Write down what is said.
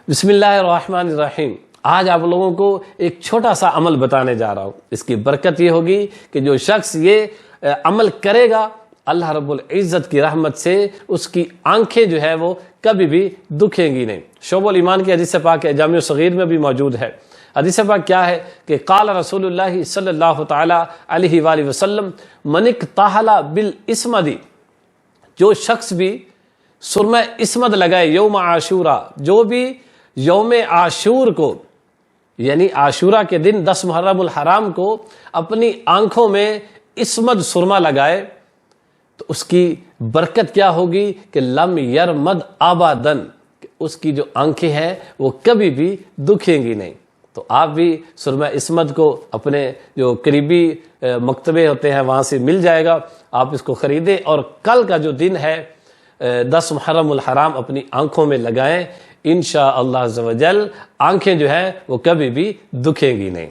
بسم اللہ الرحمن الرحیم۔ آج آپ لوگوں کو ایک چھوٹا سا عمل بتانے جا رہا ہوں۔ اس کی برکت یہ ہوگی کہ جو شخص یہ عمل کرے گا اللہ رب العزت کی رحمت سے اس کی آنکھیں جو ہے وہ کبھی بھی دکھیں گی نہیں۔ شعب الایمان کی حدیث پاک ہے، جامع صغیر میں بھی موجود ہے۔ حدیث پاک کیا ہے کہ قال رسول اللہ صلی اللہ تعالی علیہ وآلہ وسلم من اکتحل بالاسمد، جو شخص بھی سرمہ اسمد لگائے یوم عاشورہ، جو بھی یوم عاشور کو یعنی عاشورہ کے دن 10 محرم الحرام کو اپنی آنکھوں میں اسمد سرما لگائے تو اس کی برکت کیا ہوگی کہ لم یرمد ابداً، اس کی جو آنکھیں ہیں وہ کبھی بھی دکھیں گی نہیں۔ تو آپ بھی سرمہ اسمد کو اپنے جو قریبی مکتبے ہوتے ہیں وہاں سے مل جائے گا، آپ اس کو خریدیں اور کل کا جو دن ہے 10 محرم الحرام اپنی آنکھوں میں لگائیں، انشاءاللہ عز و جل آنکھیں جو ہیں وہ کبھی بھی دکھیں گی نہیں۔